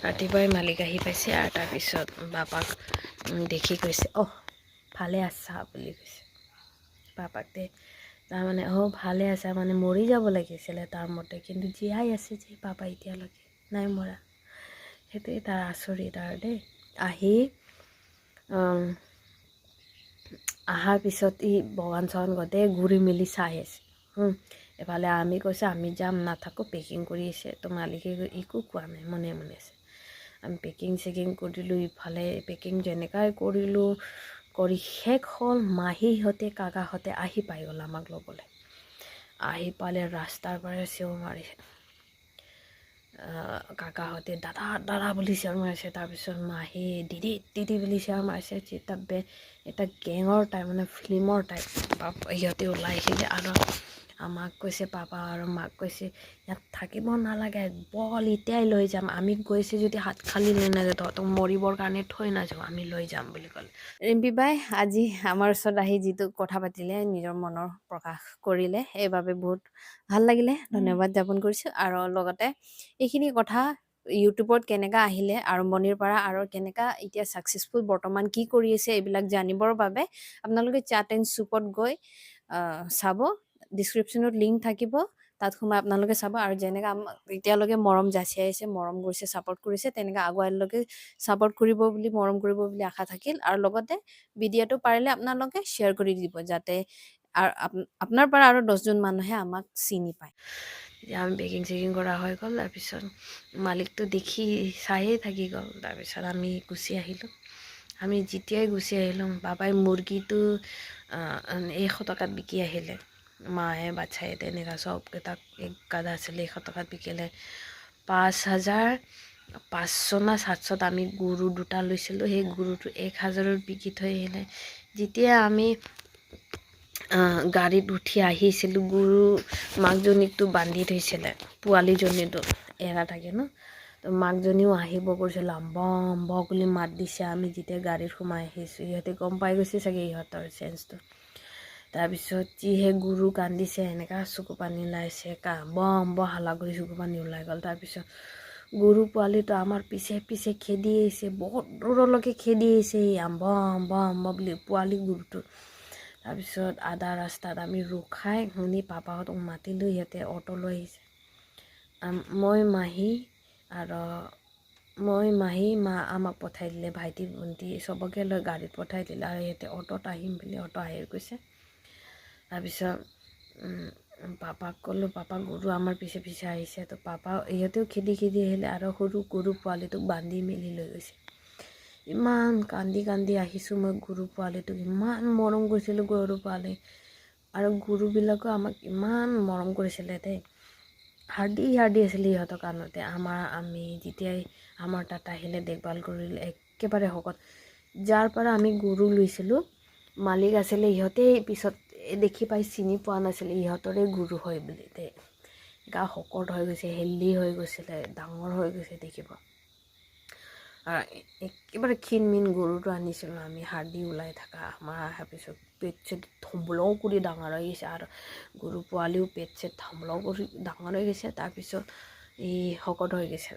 ৰাতিপুৱাই মালিক আহি পাইছে আৰু তাৰপিছত বাপাক দেখি কৈছে ভালে আছা বুলি কৈছে পাপাক দে তাৰমানে ভালে আছা মানে মৰি যাব লাগিছিলে তাৰ মতে কিন্তু জীয়াই আছে যে পাপা এতিয়ালৈকে নাই মৰা সেইটোৱে তাৰ আচৰিত আৰু দেই আহি অহাৰ পিছত ই বগান চগান গোটেই ঘূৰি মেলি চাই আছে এফালে আমি কৈছে আমি যাম নাথাকোঁ পেকিং কৰি আছে তো মালিকে একো কোৱা নাই মনে মনে আছে আমি পেকিং চেকিং কৰিলোঁ ইফালে পেকিং যেনেকাই কৰিলোঁ কৰি শেষ হ'ল মাহীহঁতে কাকাহঁতে আহি পাই গ'ল আমাক ল'বলৈ আহি পালে ৰাস্তাৰ পৰা চিঞৰ মাৰিছে কাকাহঁতে দাদা দাদা বুলি চিঞৰ মাৰিছে তাৰপিছত মাহী দিদি দিদি বুলি চিঞৰ মাৰিছে এটা গেঙৰ টাইপ মানে ফিল্মৰ টাইপ সিহঁতে ওলাই আহিলে আৰু আমাক কৈছে পাপা আৰু মাক কৈছে ইয়াত থাকিব নালাগে বল এতিয়াই লৈ যাম আমি গৈছে যদি হাত খালি লৈ নাযাওঁ তহঁতক মৰিবৰ কাৰণে থৈ নাযাওঁ আমি লৈ যাম বুলি ক'লে ৰিম্পী বাই আজি আমাৰ ওচৰত আহি যিটো কথা পাতিলে নিজৰ মনৰ প্ৰকাশ কৰিলে সেইবাবে বহুত ভাল লাগিলে ধন্যবাদ জ্ঞাপন কৰিছোঁ আৰু লগতে এইখিনি কথা ইউটিউবত কেনেকা আহিলে আৰম্ভণিৰ পৰা আৰু কেনেকা এতিয়া ছাকচেছফুল বৰ্তমান কি কৰি আছে এইবিলাক জানিবৰ বাবে আপোনালোকে চাট এণ্ড চুপত গৈ চাব ডিছক্ৰিপশ্যনত লিংক থাকিব তাত সোমাই আপোনালোকে চাব আৰু যেনেকৈ আমাক এতিয়ালৈকে মৰম যাচি আহিছে মৰম কৰিছে ছাপৰ্ট কৰিছে তেনেকৈ আগুৱাইলৈকে ছাপৰ্ট কৰিব বুলি মৰম কৰিব বুলি আশা থাকিল আৰু লগতে ভিডিঅ'টো পাৰিলে আপোনালোকে শ্বেয়াৰ কৰি দিব যাতে আৰু আপোনাৰ পৰা আৰু 10জন মানুহে আমাক চিনি পায় আমি পেকিং চেকিং কৰা হৈ গ'ল তাৰপিছত মালিকটো দেখি চায়েই থাকি গ'ল তাৰপিছত আমি গুচি আহিলোঁ আমি যেতিয়াই গুচি আহিলোঁ বাবাই মুৰ্গীটো 100 টকাত বিকি আহিলে মায়ে বাচ্ছাই তেনেকুৱা চবকেইটাক এক গাদা আছিলে 100 টকাত বিকিলে 5,500 না 700ত আমি গৰু দুটা লৈছিলোঁ সেই গৰুটো 1,000ত বিকি থৈ আহিলে যেতিয়া আমি গাড়ীত উঠি আহিছিলোঁ গৰু মাকজনীকটো বান্ধি থৈছিলে পোৱালীজনীটো এৰা থাকে ন তো মাকজনীও আহিব কৰিছিল আম্ব আম্ব বুলি মাত দিছে আমি যেতিয়া গাড়ীত সোমাই আহিছোঁ ইহঁতে গম পাই গৈছে চাগে ইহঁতৰ চেঞ্চটো তাৰপিছত যিহে গৰু কান্দিছে এনেকুৱা চকু পানী ওলাইছে আম্ব হালা কৰি চকু পানী ওলাই গ'ল তাৰপিছত গৰু পোৱালিটো আমাৰ পিছে পিছে খেদি আহিছে বহুত দূৰলৈকে খেদি আহিছে এই আম্ব আম্ব আম্ব বুলি পোৱালি গৰুটো তাৰপিছত আধা ৰাস্তাত আমি ৰখাই শুনি পাপাহঁতক মাতিলোঁ সিহঁতে অটো লৈ আহিছে মই মাহী মা আমাক পঠাই দিলে ভাইটি ভণ্টি চবকে লৈ গাড়ীত পঠাই দিলে আৰু সিহঁতে অটোত আহিম বুলি অটো আহি গৈছে তাৰপিছত পাপাক ক'লোঁ পাপা গৰু আমাৰ পিছে পিছে আহিছে তো পাপা ইহঁতেও খেদি খেদি আহিলে আৰু সৰু গৰু পোৱালিটোক বান্ধি মেলি লৈ গৈছে ইমান কান্দি কান্দি আহিছোঁ মই গৰু পোৱালিটোক ইমান মৰম কৰিছিলোঁ গৰু পোৱালি আৰু গৰুবিলাকো আমাক ইমান মৰম কৰিছিলে দেই হাৰ্দি আছিলে ইহঁতৰ কাৰণতে আমি যেতিয়াই আমাৰ তাত আহিলে দেখভাল কৰিলে একেবাৰে শকত যাৰ পৰা আমি গৰু লৈছিলোঁ মালিক আছিলে ইহঁতেই পিছত দেখি পাই চিনি পোৱা নাছিলে ইহঁতৰে গৰু হয় বুলি দেই গা শকত হৈ গৈছে হেল্ডি হৈ গৈছিলে ডাঙৰ হৈ গৈছে দেখিব আৰু একেবাৰে ক্ষীণ গৰুটো আনিছিলোঁ আমি হাৰ্দি ওলাই থকা আমাৰ অহাৰ পিছত পেট চেট ধমলও কৰি ডাঙৰ হৈ গৈছে আৰু গৰু পোৱালিও পেট চেট ধমলও কৰি ডাঙৰ হৈ গৈছে তাৰপিছত শকত হৈ গৈছে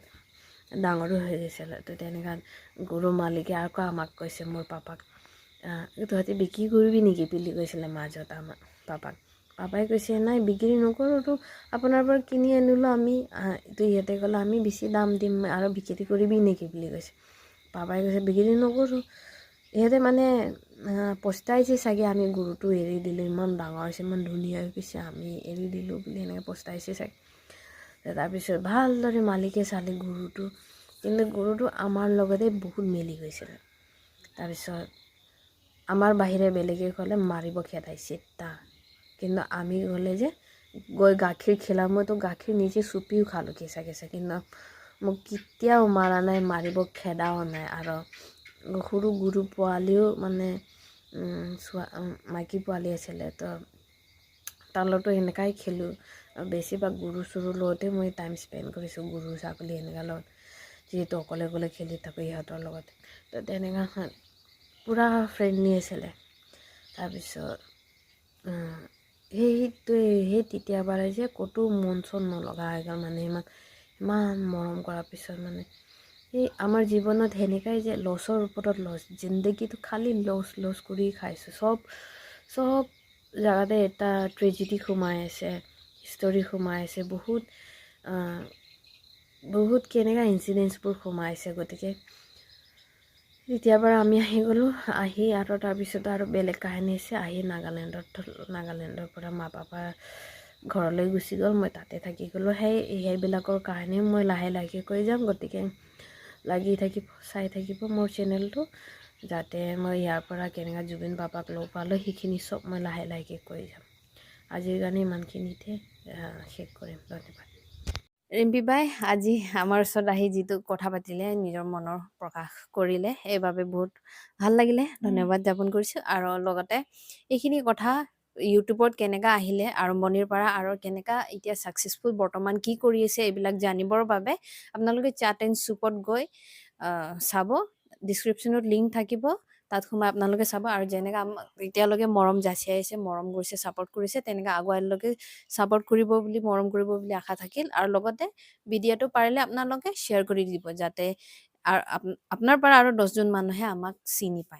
ডাঙৰো হৈ গৈছিলে তো তেনেকুৱা গৰু মালিকে আকৌ আমাক কৈছে মোৰ পাপাক তহঁতে বিক্ৰী কৰিবি নেকি বুলি কৈছিলে মাজত আমাক পাপাই কৈছে নাই বিক্ৰী নকৰোঁতো আপোনাৰ পৰা কিনি আনিলোঁ আমি তো ইহঁতে ক'লে আমি বেছি দাম দিম আৰু বিক্ৰী কৰিবি নেকি বুলি কৈছে পাপাই কৈছে বিক্ৰী নকৰোঁ ইহঁতে মানে পস্তাইছে চাগে আমি গৰুটো এৰি দিলোঁ ইমান ডাঙৰ হৈছে ইমান ধুনীয়া হৈ গৈছে আমি এৰি দিলোঁ বুলি এনেকৈ পস্তাইছে চাগে তাৰপিছত ভালদৰে মালিকে চালে গৰুটো কিন্তু গৰুটো আমাৰ লগতে বহুত মিলি গৈছিলে তাৰপিছত আমাৰ বাহিৰে বেলেগে ক'লে মাৰিব খেদাইছে কিন্তু আমি গ'লে যে গৈ গাখীৰ খেলা মইতো গাখীৰ নিজে চুপিও খালোঁ কেঁচা কিন্তু মোক কেতিয়াও মাৰা নাই মাৰিব খেদাও নাই আৰু সৰু গৰু পোৱালিও মানে মাইকী পোৱালি আছিলে তো তাৰ লগতো এনেকাই খেলোঁ বেছিভাগ গৰু চৰু লগতে মই টাইম স্পেণ্ড কৰিছোঁ গৰু ছাগলী এনেকুৱা লগত যিহেতু অকলে খেলি থাকোঁ ইহঁতৰ লগত তো তেনেকুৱা পূৰা ফ্ৰেণ্ডলি আছিলে তাৰপিছত সেই তেতিয়াবাৰে যে ক'তো মন চন নলগা হৈ গ'ল মানে ইমান মৰম কৰাৰ পিছত মানে এই আমাৰ জীৱনত সেনেকাই যে লছৰ ওপৰত লছ, জিন্দগীটো খালি লছ কৰি খাইছোঁ। চব জেগাতে এটা ট্ৰেজেডি সোমাই আছে, হিষ্টৰী সোমাই আছে, বহুত কেনেকুৱা ইঞ্চিডেণ্টছবোৰ সোমাইছে। গতিকে তেতিয়াৰ পৰা আমি আহি গ'লোঁ, আৰু তাৰপিছত আৰু বেলেগ কাহিনী আছে। নাগালেণ্ডৰ পৰা মা পাপা ঘৰলৈ গুচি গ'ল, মই তাতে থাকি গ'লোঁ। সেইবিলাকৰ কাহিনীও মই লাহে কৈ যাম। গতিকে চাই থাকিব মোৰ চেনেলটো, যাতে মই ইয়াৰ পৰা কেনেকৈ জুবিন পাপাক লগ পালোঁ সেইখিনি চব মই লাহে কৈ যাম। আজিৰ কাৰণে ইমানখিনিতে শেষ কৰিম। ধন্যবাদ। ৰিম্পী বাই আজি আমাৰ ওচৰত আহি যিটো কথা পাতিলে, নিজৰ মনৰ প্ৰকাশ কৰিলে, সেইবাবে বহুত ভাল লাগিলে, ধন্যবাদ জ্ঞাপন কৰিছোঁ। আৰু লগতে এইখিনি কথা ইউটিউবত কেনেকৈ আহিলে আৰম্ভণিৰ পৰা আৰু কেনেকৈ এতিয়া ছাকচেছফুল বৰ্তমান কি কৰি আছে এইবিলাক জানিবৰ বাবে আপোনালোকে চাট এণ্ড চুপত গৈ চাব। ডিছক্ৰিপশ্যনত লিংক থাকিব, তাত সোমাই আপোনালোকে চাব। আৰু যেনেকৈ আমাক এতিয়ালৈকে মৰম যাচি আহিছে, মৰম কৰিছে, ছাপৰ্ট কৰিছে, তেনেকৈ আগুৱাইলৈকে ছাপৰ্ট কৰিব বুলি, মৰম কৰিব বুলি আশা থাকিল। আৰু লগতে ভিডিঅ'টো পাৰিলে আপোনালোকে শ্বেয়াৰ কৰি দিব, যাতে আপোনাৰ পৰা আৰু 10জন মানুহে আমাক চিনি পায়।